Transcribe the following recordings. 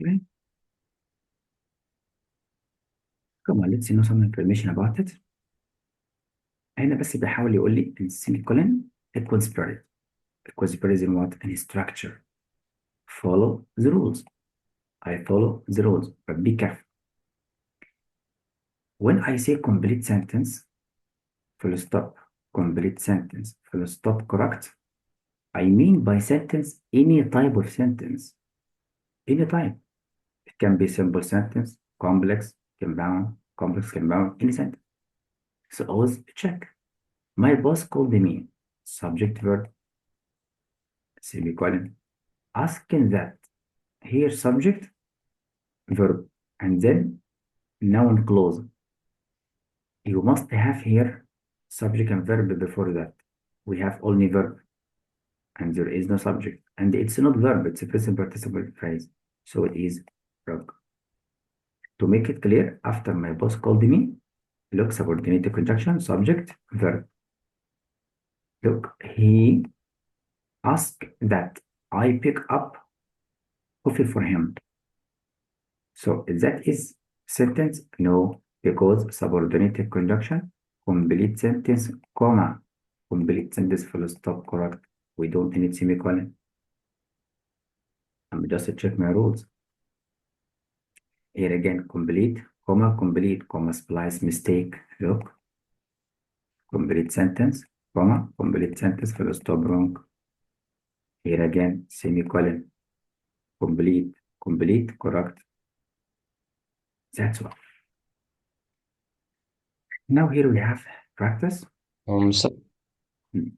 Okay. Come on, let's know some information about it. هنا بس بيحاول يقول لي إن semicolon equals spirit. Equals spirit in what? In structure. Follow the rules. I follow the rules, but be careful. When I say complete sentence, full stop, complete sentence, full stop, correct? I mean by sentence any type of sentence. Any type. It can be simple sentence, complex, compound, any sentence. So always check. My boss called me. Subject verb, semicolon. Asking that. Here subject, verb, and then noun clause. You must have here subject and verb before that. We have only verb, and there is no subject. And it's not verb, it's a present participle phrase. So it is verb. To make it clear, after my boss called me, look, subordinated conjunction, subject, verb. Look, he asked that I pick up coffee for him. So that is sentence? No, because subordinated conjunction, complete sentence, comma, complete sentence, full stop, correct. We don't need semicolon. I'm just check my rules. Here again, complete, comma, splice, mistake. Look, complete sentence, comma, complete sentence, full stop, wrong. Here again, semicolon, complete, correct. That's all. Now here we have practice. So, Hmm.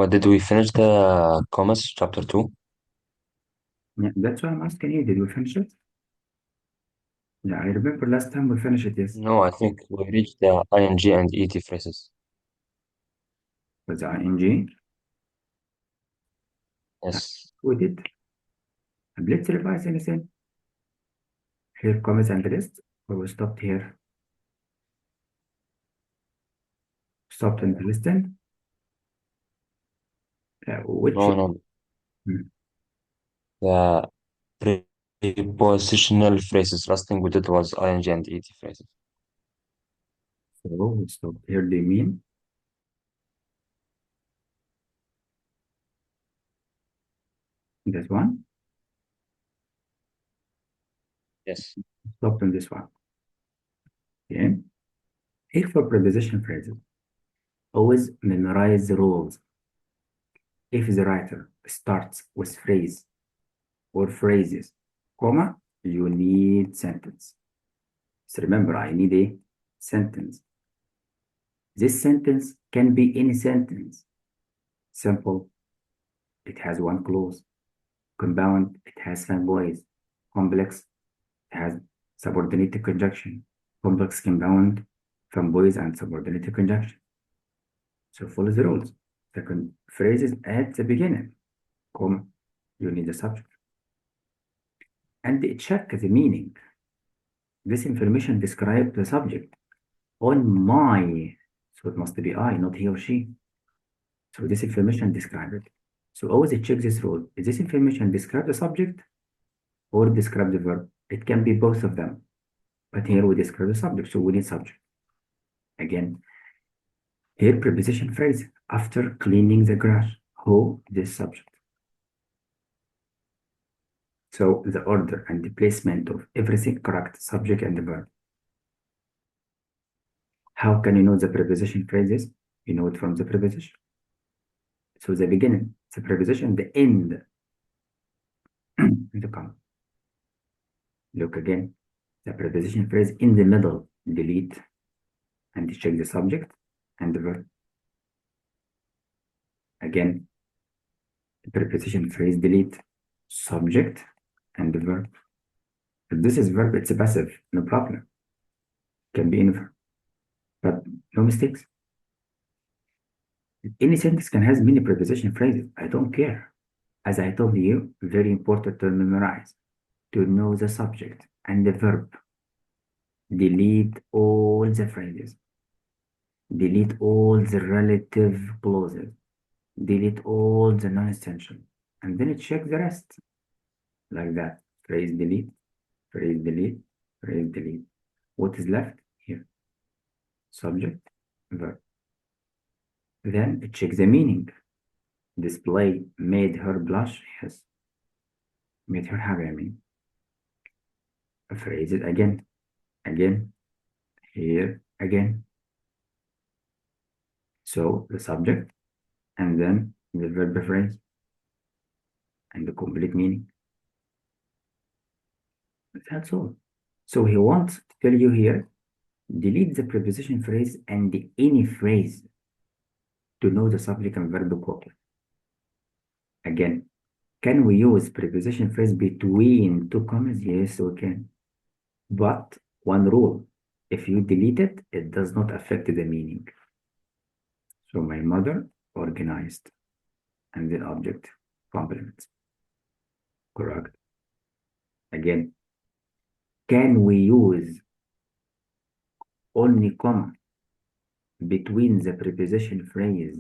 did we finish the commas chapter 2? Yeah, that's why I'm asking you, did we finish it? Yeah, I remember last time we finished it, yes, No, I think we reached the ing and et phrases. with the ing. Yeah, Yes. we did. And let's revise anything. Here comments and list, or we stopped here. Stopped in the listing. Which, No, no. hmm, The prepositional phrases. Last thing we did was ing and et phrases. so we stopped here, do you mean? This one? Yes. Stopped in this one. Okay. Here for preposition phrases, always memorize the rules. If the writer starts with phrase or phrases, comma, you need sentence. So remember, I need a sentence. This sentence can be any sentence. Simple, it has one clause. Compound, it has fanboys. Complex, it has subordinated conjunction. Complex compound, fanboys, and subordinated conjunction. So follow the rules. Second, phrases at the beginning, comma, you need the subject. And check the meaning. This information describes the subject. On my, so it must be I, not he or she. So this information describes it. So always check this rule. Is this information describe the subject or describe the verb? It can be both of them. But here we describe the subject, so we need subject. Again, here preposition phrase. After cleaning the grass, who this subject. So the order and the placement of everything correct, subject and the verb. How can you know the preposition phrases? You know it from the preposition. So the beginning, the preposition, the end, in the comma. Look again, the preposition phrase in the middle, delete, and check the subject and the verb. Again, the preposition phrase delete, subject, and the verb. If this is verb, it's a passive, no problem. Can be any verb, but no mistakes. Any sentence can have many preposition phrases. I don't care. As I told you, very important to memorize, to know the subject and the verb. Delete all the phrases. Delete all the relative clauses. Delete all the non-essential. And then check the rest. like that. Phrase delete, phrase delete, phrase delete. What is left here? Subject, verb. Then check the meaning. Display made her blush. Yes. Made her happy, I mean. Phrase it again, again, here, again. So the subject and then the verb phrase and the complete meaning. That's all. So he wants to tell you here, delete the preposition phrase and any phrase to know the subject and verb quickly. Again, can we use preposition phrase between two commas? Yes, we can. But one rule, if you delete it, it does not affect the meaning. So my mother organized and the object complements. Correct. Again, can we use only comma between the preposition phrase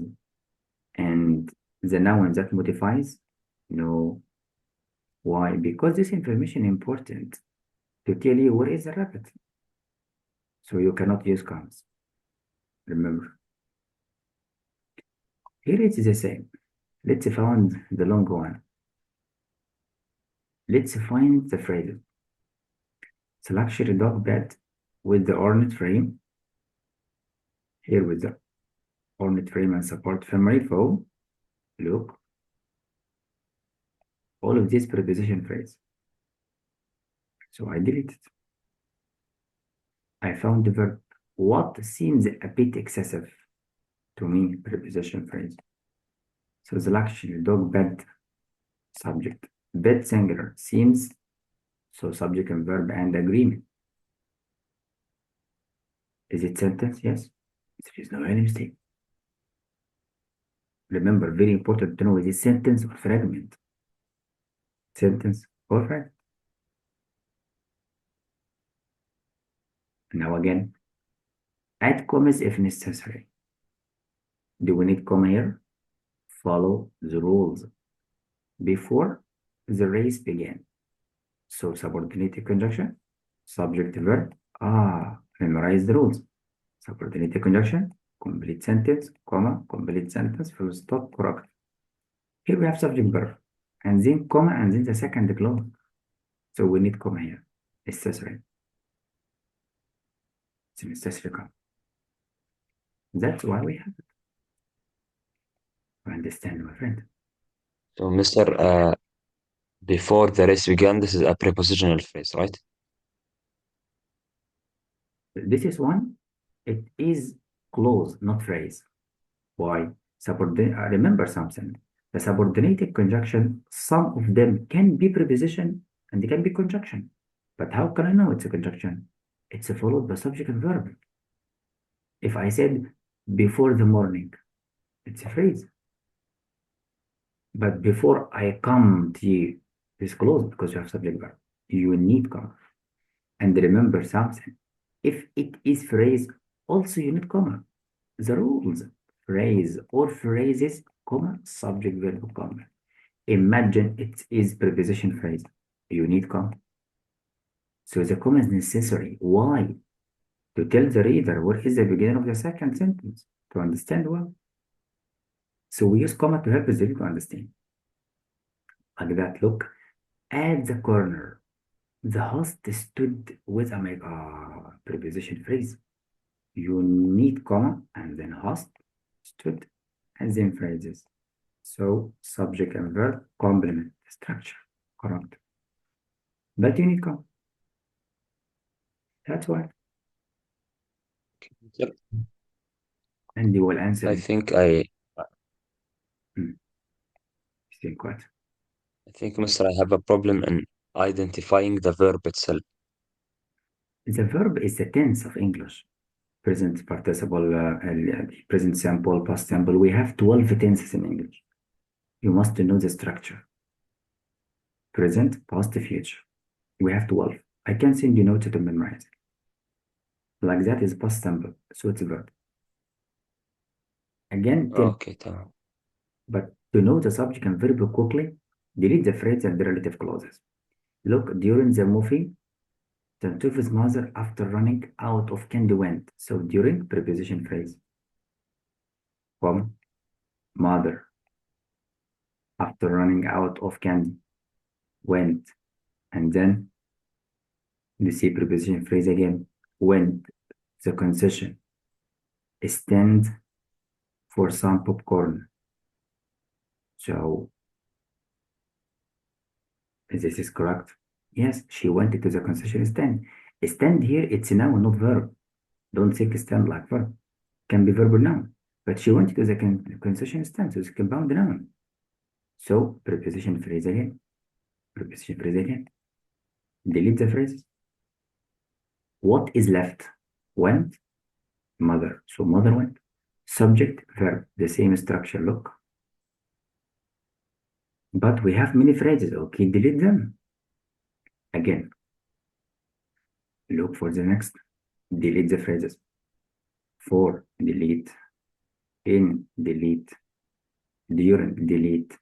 and the noun that modifies? No. Why? Because this information important to tell you where is the rabbit. So you cannot use commas. Remember. Here it is the same. Let's find the long one. Let's find the phrases. It's a luxury dog bed with the ornate frame. Here with the ornate frame and support memory foam. Look. All of these preposition phrase. So I delete it. I found the verb. What seems a bit excessive to me, preposition phrase. So the luxury dog bed subject. Bed singular seems, so subject and verb and agreement. Is it sentence? Yes. There is no any mistake. Remember, very important to know, is it sentence or fragment? Sentence or fragment. Now again, add commas if necessary. Do we need comma here? Follow the rules before the race began. So subordinated conjunction, subject verb. Memorize the rules. Subordinated conjunction, complete sentence, comma, complete sentence, full stop, correct. Here we have subject verb, and then comma, and then the second clause. So we need comma here. Necessary. It's necessary comma. That's why we have it. You understand, my friend? So, Mr. Before the race began, this is a prepositional phrase, right? This is one. It is clause, not phrase. Why? Remember something. The subordinated conjunction, some of them can be preposition and they can be conjunction. But how can I know it's a conjunction? It's followed by subject and verb. If I said before the morning, it's a phrase. But before I come to you, it's clause because you have subject verb. You need comma. And remember something. If it is phrase, also you need comma. The rules, phrase or phrases, comma, subject, verb, comma. Imagine it is preposition phrase. You need comma. So the comma is necessary. Why? To tell the reader what is the beginning of the second sentence to understand well. So we use comma to help the reader to understand. Like that, look. At the corner, the host stood with a preposition phrase. You need comma and then host, stood, and then phrases. So subject and verb complement the structure. Correct. But you need comma. That's why. Yep. And you will answer I it. think I Think what? I think, Mr. I have a problem in identifying the verb itself. The verb is the tense of English. Present participle, present simple, past simple. We have 12 tenses in English. You must know the structure. Present, past, future. We have 12. I can send you notes to memorize. Like that is past simple, so it's a verb. Again, 10. Okay, tamam. But to know the subject and verb quickly, Delete the phrase and the relative clauses. Look, during the movie, Tantuf's mother after running out of candy went. So during preposition phrase. Mother after running out of candy went. And then you see preposition phrase again. Went the concession stand for some popcorn. So this is correct. Yes, she went to the concession stand. Stand here, it's a noun, not verb. Don't think stand like verb. Can be verb or noun. But she went to the concession stand, so it's compound noun. So preposition phrase again. Preposition phrase again. Delete the phrases. What is left? Went, mother. So mother went. Subject, verb, the same structure, look. But we have many phrases. Okay, delete them. Again, look for the next. Delete the phrases. For, delete. In, delete. During, delete.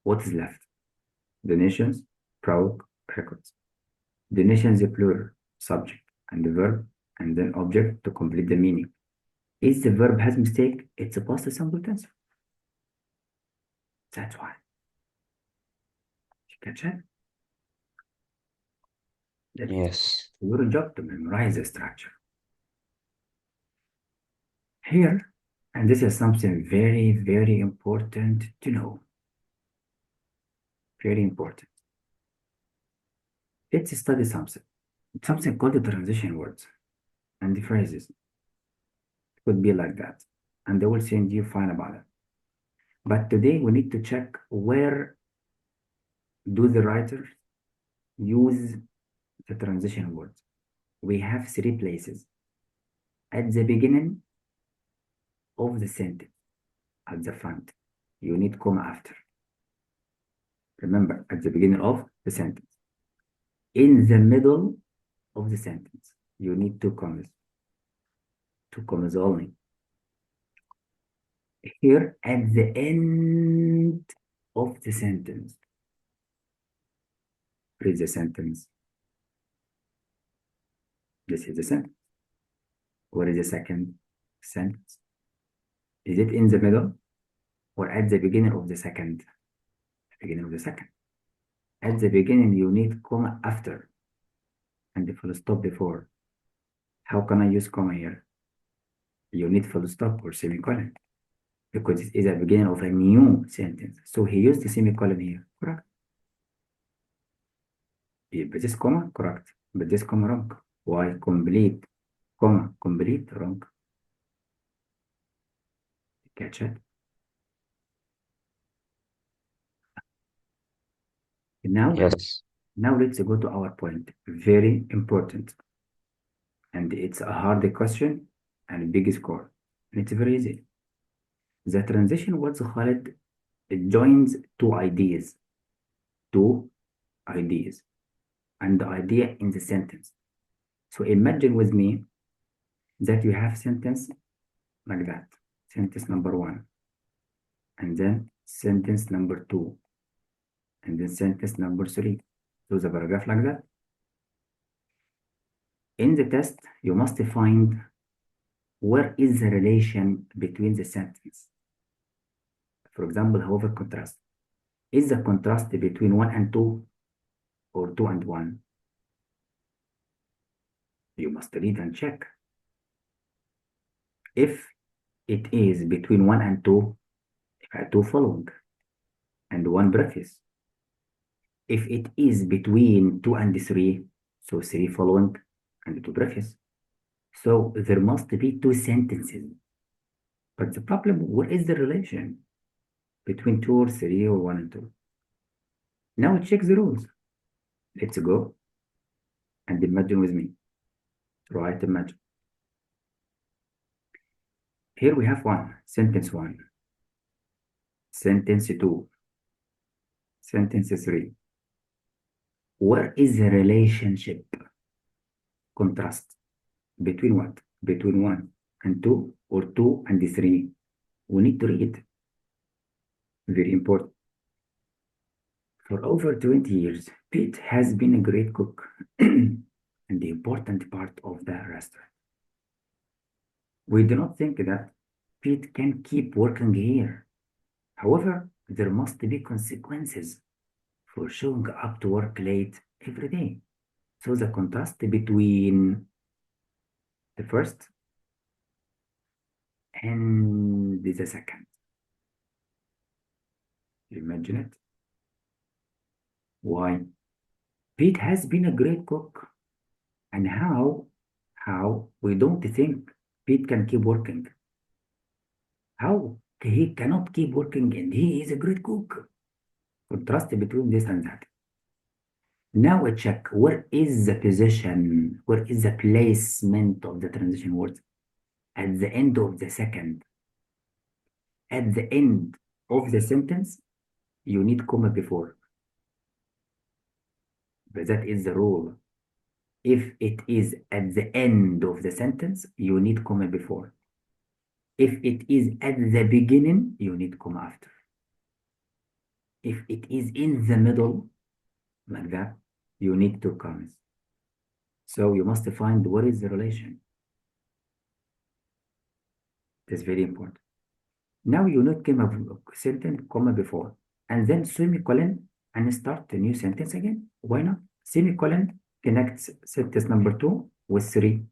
What is left? Donations, proud, records. Donations, the plural, subject, and the verb, and then object to complete the meaning. If the verb has mistake, it's a past simple tense. That's why. You catch it? Yes. Your job to memorize the structure. Here, and this is something very, very important to know. Very important. Let's study something. Something called the transition words and the phrases. It could be like that. And they will send you fine about it. But today we need to check where do the writers use the transition words. We have 3 places. At the beginning of the sentence, at the front, you need comma after. Remember, at the beginning of the sentence. In the middle of the sentence, you need 2 commas. 2 commas only. Here, at the end of the sentence, read the sentence. This is the sentence. What is the second sentence? Is it in the middle or at the beginning of the second? Beginning of the second. At the beginning, you need comma after and the full stop before. How can I use comma here? You need full stop or semicolon because it is the beginning of a new sentence. So he used the semicolon here, correct? But this comma, correct. But this comma, wrong. Why? Complete, comma, complete, wrong. Catch it? Yes. Now let's go to our point. Very important. And it's a hard question and a big score. And it's very easy. The transition what's called, it joins 2 ideas. 2 ideas. And the idea in the sentence. So imagine with me that you have sentence like that. Sentence number 1. And then sentence number 2. And then sentence number 3. So the paragraph like that. In the test, you must find where is the relation between the sentence. For example, however, contrast. Is the contrast between 1 and 2 or 2 and 1? You must read and check. If it is between 1 and 2, 2 following and 1 preface. If it is between 2 and 3, so 3 following and 2 preface. So there must be 2 sentences. But the problem, what is the relation between 2 or 3 or 1 and 2? Now check the rules. Let's go and imagine with me. Try to imagine. Here we have sentence 1, sentence 2, sentence 3. Where is the relationship, contrast, between what? Between 1 and 2 or 2 and 3? We need to read. Very important. For over 20 years, Pete has been a great cook and the important part of the restaurant. We do not think that Pete can keep working here. However, there must be consequences for showing up to work late every day. So the contrast between the first and the second. Imagine it. Why? Pete has been a great cook. And how we don't think Pete can keep working. How he cannot keep working and he is a great cook. Contrast between this and that. Now we check where is the position, where is the placement of the transition words at the end of the second. At the end of the sentence, you need comma before. But that is the rule. If it is at the end of the sentence, you need comma before. If it is at the beginning, you need comma after. If it is in the middle, like that, you need two commas. So you must find what is the relation. That's very important. Now you need comma sentence, comma before, and then semicolon and start a new sentence again. Why not? Semicolon connects sentence number 2 with 3.